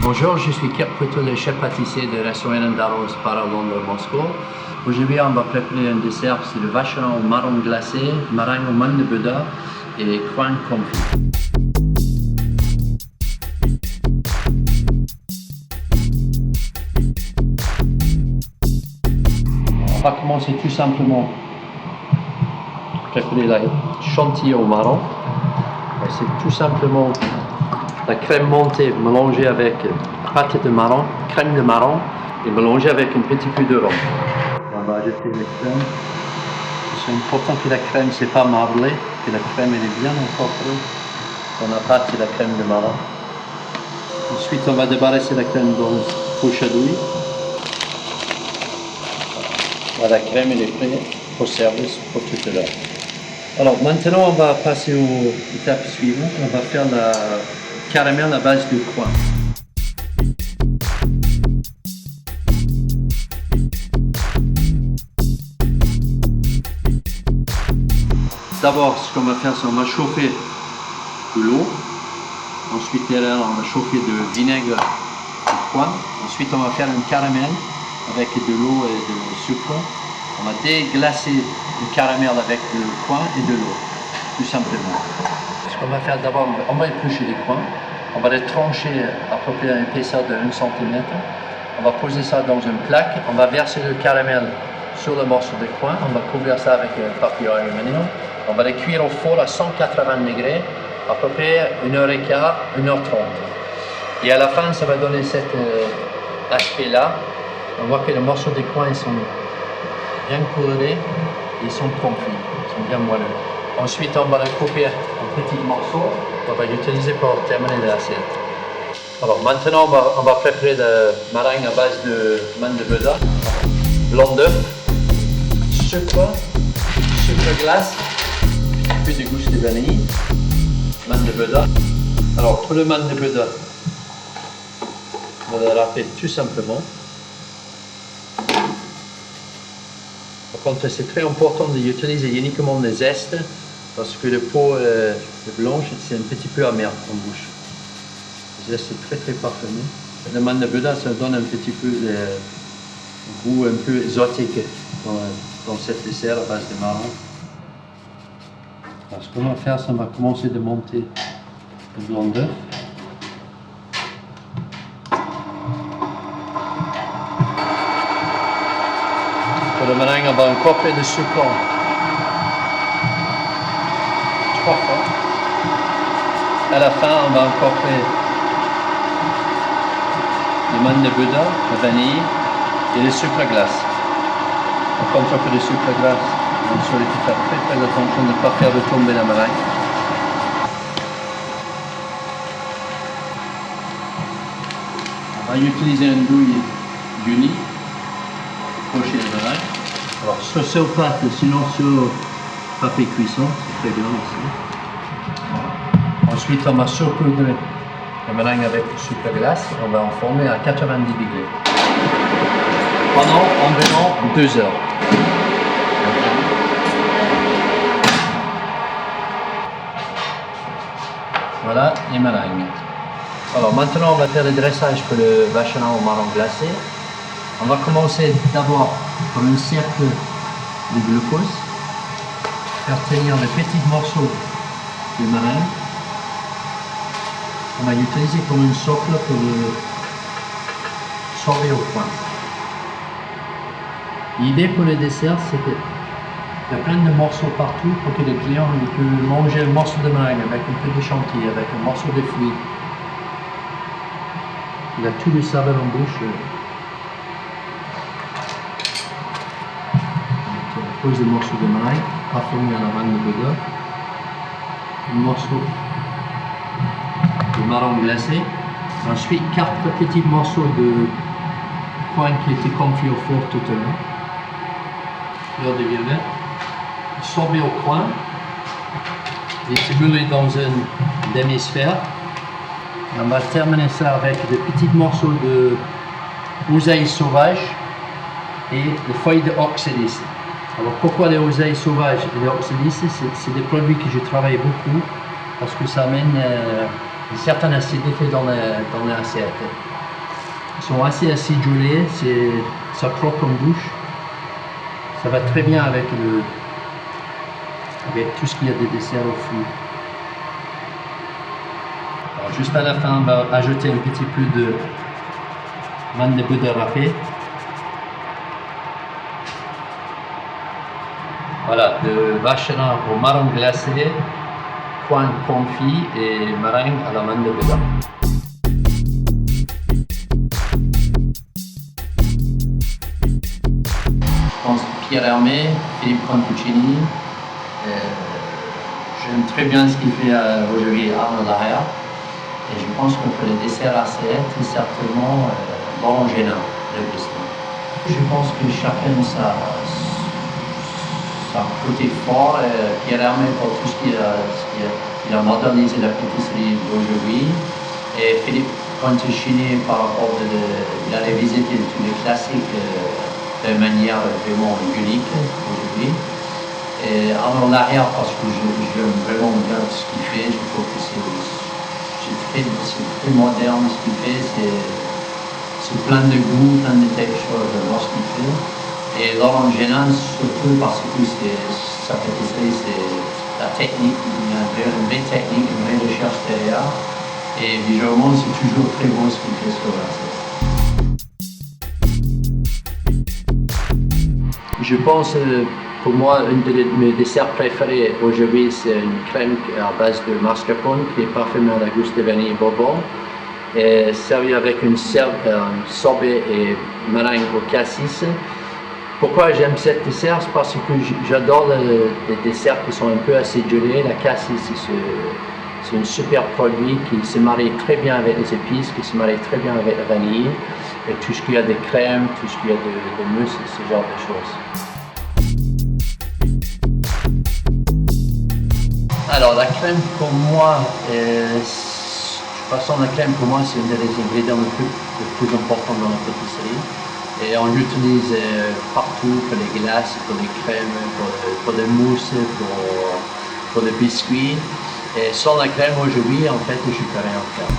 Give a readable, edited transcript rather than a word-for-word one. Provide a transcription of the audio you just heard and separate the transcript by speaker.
Speaker 1: Bonjour, je suis Kurt Puto, le chef pâtissier de restaurant Daros para Londres Moscou. Aujourd'hui, on va préparer un dessert, c'est le vacherin au marron glacé, meringue au mangue de Buda et coin confit. On va commencer tout simplement à préparer la chantilly au marron. C'est tout simplement la crème montée mélangée avec pâte de marron, crème de marron et mélangée avec un petit peu de rhum. On va ajouter la crème. C'est important que la crème ne soit pas marblée, que la crème elle est bien incorporée dans la pâte et la crème de marron. Ensuite, on va débarrasser la crème dans une poche à douille. La crème elle est prête pour service pour tout à l'heure. Alors maintenant, on va passer aux étapes suivantes. On va faire la caramel à base de coin. D'abord, ce qu'on va faire, c'est qu'on va chauffer de l'eau. Ensuite, derrière, on va chauffer de vinaigre de coin. Ensuite, on va faire un caramel avec de l'eau et de sucre. On va déglacer le caramel avec le coin et de l'eau, tout simplement. Ce qu'on va faire d'abord, on va éplucher les coins. On va les trancher à peu près à une épaisseur de 1 cm. On va poser ça dans une plaque. On va verser le caramel sur le morceau de coin. On va couvrir ça avec un papier aluminium. On va les cuire au four à 180 degrés, à peu près 1h15, 1h30. Et à la fin, ça va donner cet aspect-là. On voit que les morceaux de coin ils sont bien colorés, ils sont confits, ils sont bien moelleux. Ensuite, on va les couper en petits morceaux. On va l'utiliser pour terminer l'assiette. Alors maintenant, on va préparer la meringue à base de mangue de Buda, blanc d'œuf, sucre glace, un peu de gousse de vanille, mangue de Buda. Alors pour le mangue de Buda, on va le râper tout simplement. Par contre, c'est très important d'utiliser uniquement les zestes parce que le peau blanche, c'est un petit peu amer en bouche. Les zestes, c'est très parfumé. Le mangue de Buda, ça donne un petit peu de goût un peu exotique dans cette dessert à base de marron. Alors, ce qu'on va faire, c'est qu'on va commencer de monter le blanc d'œuf. Pour le meringue, on va incorporer le sucre 3 fois. À la fin, on va incorporer le mangue de Buda, la vanille et le sucre glace. On compte un peu de sucre glace. Il faut faire très attention de ne pas faire retomber la meringue. On va utiliser une douille d'uni pour pocher la meringue. Alors sur pâte, sinon sur papier cuisson, c'est très bien aussi. Ensuite, on va saupoudrer la meringue avec le sucre glace. On va en former à 90 degrés pendant environ 2 heures. Voilà les meringues. Alors maintenant, on va faire le dressage pour le vacherin au marron glacé. On va commencer d'abord par un cercle de glucose, faire tenir les petits morceaux de meringue. On va l'utiliser comme une socle pour le sorber au coin. L'idée pour le dessert, c'est qu'il y a plein de morceaux partout pour que le client puisse manger un morceau de meringue avec un peu de chantilly, avec un morceau de fruits. Il a tout le saveur en bouche. On pose des morceaux de meringue, parfumé à la mangue de Buda, un morceau de marron glacé, ensuite 4 petits morceaux de coin qui étaient confits au four tout à l'heure, fleur de violet, sorbet au coin, distribué dans une demi-sphère. On va terminer ça avec des petits morceaux de oseille sauvage et des feuilles d'oxydis. Alors pourquoi les oseilles sauvages et les oxydis? C'est des produits que je travaille beaucoup parce que ça amène une certaine acidité dans l'assiette. sont assez acidulés, ça croque en bouche. Ça va très bien avec tout ce qu'il y a de dessert au fruits. Alors, juste à la fin, on va ajouter un petit peu de manne de poudre râpée. Voilà, de vacherin au marron glacé, coin confit et meringue à la manne de poudre. Je pense Pierre Hermé, Philippe Contuccini. J'aime très bien ce qu'il fait aujourd'hui à Arnaud Larrière. Et je pense que pour les desserts assiettes, certainement Laurent Génin, le Biston. Je pense que chacun sa côté fort. Pierre Hermé pour tout ce qu'il a modernisé la pâtisserie d'aujourd'hui. Et Philippe Contuccini par rapport il allait visiter tous les classiques de manière vraiment unique aujourd'hui. Et Arnaud Larrière parce que j'aime vraiment bien ce qu'il fait. Je trouve que c'est très moderne ce qu'il fait. C'est plein de goût, plein de textures dans ce qu'il fait. Et Laurent Génin surtout parce que sa pâtisserie, c'est la technique, une vraie technique, une vraie recherche derrière. Et visuellement, c'est toujours très beau ce qu'il fait sur l'assiette. Je pense, pour moi, un de mes desserts préférés aujourd'hui, c'est une crème à base de mascarpone qui est parfaitement à la gousse de vanille bourbon, et servi avec un sorbet et meringue au cassis. Pourquoi j'aime cette dessert? C'est parce que j'adore les desserts qui sont un peu acidulés. La cassis, c'est un super produit qui se marie très bien avec les épices, qui se marie très bien avec la vanille, et tout ce qu'il y a de crème, tout ce qu'il y a de mousse, ce genre de choses. Alors la crème pour moi, de toute façon la crème pour moi c'est un des ingrédients le plus important dans la pâtisserie. Et on l'utilise partout pour les glaces, pour les crèmes, pour les mousses, pour les biscuits. Et sans la crème aujourd'hui, en fait, je ne peux rien faire.